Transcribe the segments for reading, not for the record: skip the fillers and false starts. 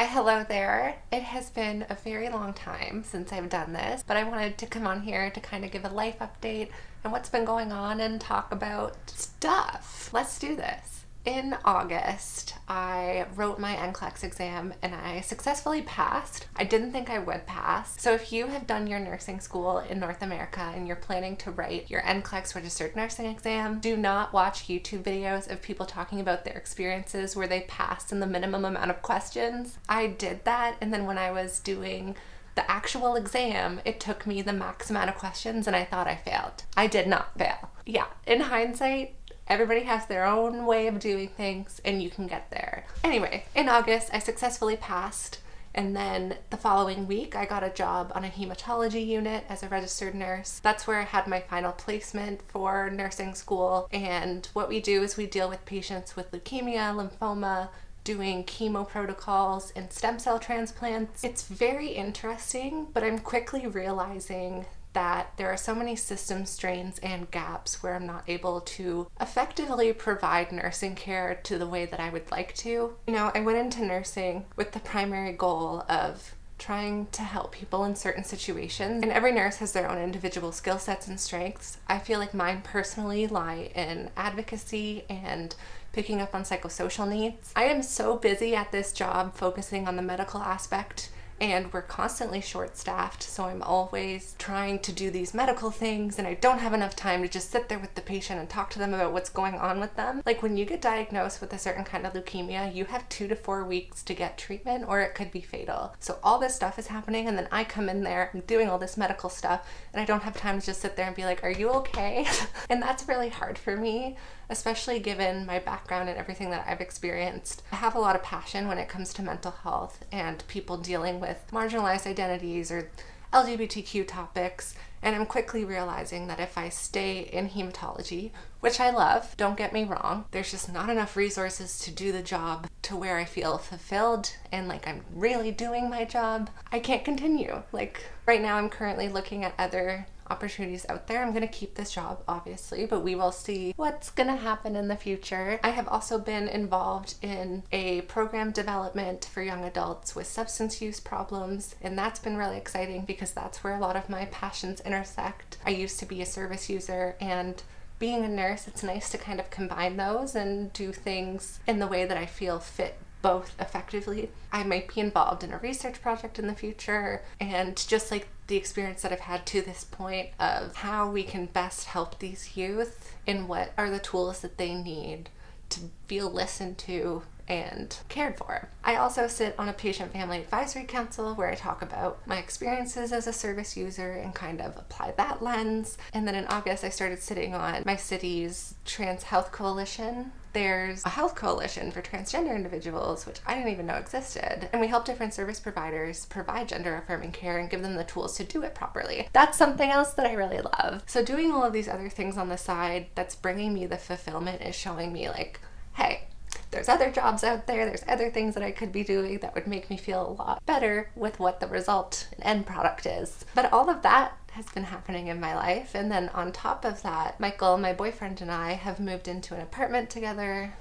Why, hello there. It has been a very long time since I've done this, but I wanted to come on here to kind of give a life update and what's been going on and talk about stuff. Let's do this. In August, I wrote my NCLEX exam and I successfully passed. I didn't think I would pass. So if you have done your nursing school in North America and you're planning to write your NCLEX registered nursing exam, do not watch YouTube videos of people talking about their experiences where they passed in the minimum amount of questions. I did that, and then when I was doing the actual exam, it took me the max amount of questions and I thought I failed. I did not fail. Yeah, in hindsight, everybody has their own way of doing things and you can get there. Anyway, in August, I successfully passed, and then the following week I got a job on a hematology unit as a registered nurse. That's where I had my final placement for nursing school, and what we do is we deal with patients with leukemia, lymphoma, doing chemo protocols and stem cell transplants. It's very interesting, but I'm quickly realizing that there are so many system strains and gaps where I'm not able to effectively provide nursing care to the way that I would like to. You know, I went into nursing with the primary goal of trying to help people in certain situations, and every nurse has their own individual skill sets and strengths. I feel like mine personally lie in advocacy and picking up on psychosocial needs. I am so busy at this job focusing on the medical aspect, and we're constantly short-staffed, so I'm always trying to do these medical things and I don't have enough time to just sit there with the patient and talk to them about what's going on with them. Like, when you get diagnosed with a certain kind of leukemia, you have 2 to 4 weeks to get treatment or it could be fatal. So all this stuff is happening, and then I come in there, I'm doing all this medical stuff, and I don't have time to just sit there and be like, are you okay? And that's really hard for me, especially given my background and everything that I've experienced. I have a lot of passion when it comes to mental health and people dealing with marginalized identities or LGBTQ topics, and I'm quickly realizing that if I stay in hematology, which I love, don't get me wrong, there's just not enough resources to do the job to where I feel fulfilled and like I'm really doing my job. I can't continue. Like, right now I'm currently looking at other opportunities out there. I'm going to keep this job, obviously, but we will see what's going to happen in the future. I have also been involved in a program development for young adults with substance use problems, and that's been really exciting because that's where a lot of my passions intersect. I used to be a service user, and being a nurse, it's nice to kind of combine those and do things in the way that I feel fit both effectively. I might be involved in a research project in the future, and just like the experience that I've had to this point of how we can best help these youth and what are the tools that they need to feel listened to and cared for. I also sit on a patient family advisory council where I talk about my experiences as a service user and kind of apply that lens. And then in August, I started sitting on my city's Trans Health Coalition. There's a health coalition for transgender individuals, which I didn't even know existed. And we help different service providers provide gender affirming care and give them the tools to do it properly. That's something else that I really love. So doing all of these other things on the side that's bringing me the fulfillment is showing me like, hey, there's other jobs out there, there's other things that I could be doing that would make me feel a lot better with what the result and end product is. But all of that has been happening in my life, and then on top of that, Michael, my boyfriend, and I have moved into an apartment together,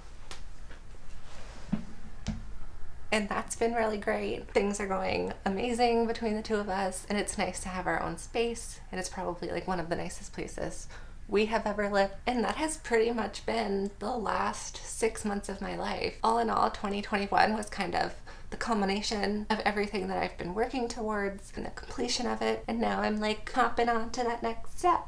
and that's been really great. Things are going amazing between the two of us, and it's nice to have our own space, and it's probably like one of the nicest places we have ever lived. And that has pretty much been the last 6 months of my life. All in all, 2021 was kind of the culmination of everything that I've been working towards and the completion of it, and now I'm like hopping on to that next step.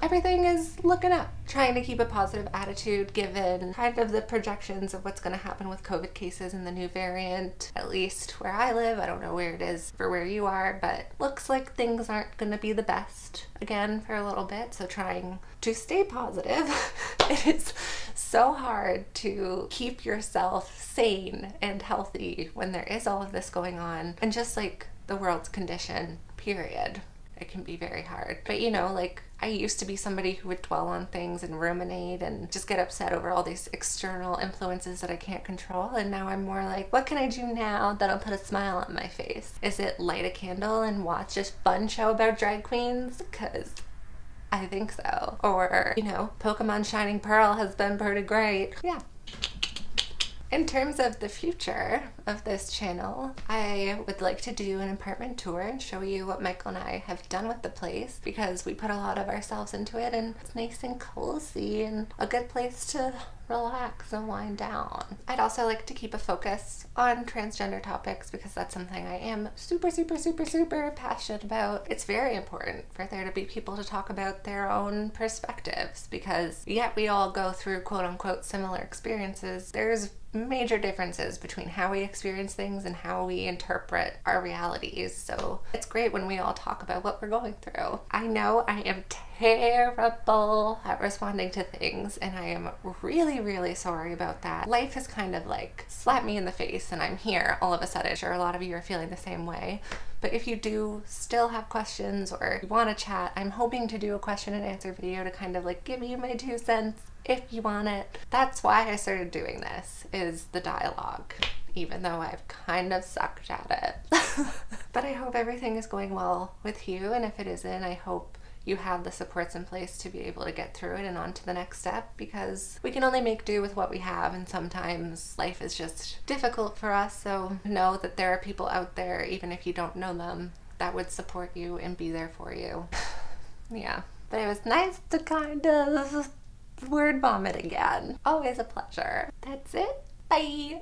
Everything is looking up. Trying to keep a positive attitude given kind of the projections of what's going to happen with COVID cases and the new variant, at least where I live. I don't know where it is for where you are, but looks like things aren't going to be the best again for a little bit, so trying to stay positive. It is so hard to keep yourself sane and healthy when there is all of this going on, and just like the world's condition, period. It can be very hard. But you know, like, I used to be somebody who would dwell on things and ruminate and just get upset over all these external influences that I can't control. And now I'm more like, what can I do now that'll put a smile on my face? Is it light a candle and watch a fun show about drag queens? Because I think so. Or, you know, Pokemon Shining Pearl has been pretty great. Yeah. In terms of the future of this channel, I would like to do an apartment tour and show you what Michael and I have done with the place, because we put a lot of ourselves into it and it's nice and cozy and a good place to relax and wind down. I'd also like to keep a focus on transgender topics because that's something I am super passionate about. It's very important for there to be people to talk about their own perspectives, because yet we all go through quote unquote similar experiences. There's major differences between how we experience things and how we interpret our realities. So it's great when we all talk about what we're going through. I know I am terrible at responding to things, and I am really sorry about that. Life has kind of like slapped me in the face and I'm here all of a sudden. Sure, a lot of you are feeling the same way. But if you do still have questions or you want to chat, I'm hoping to do a question and answer video to kind of like give you my 2 cents if you want it. That's why I started doing this, is the dialogue, even though I've kind of sucked at it. But I hope everything is going well with you, and if it isn't, I hope you have the supports in place to be able to get through it and on to the next step, because we can only make do with what we have, and sometimes life is just difficult for us. So know that there are people out there, even if you don't know them, that would support you and be there for you. Yeah, but it was nice to kind of word vomit again. Always a pleasure. That's it. Bye.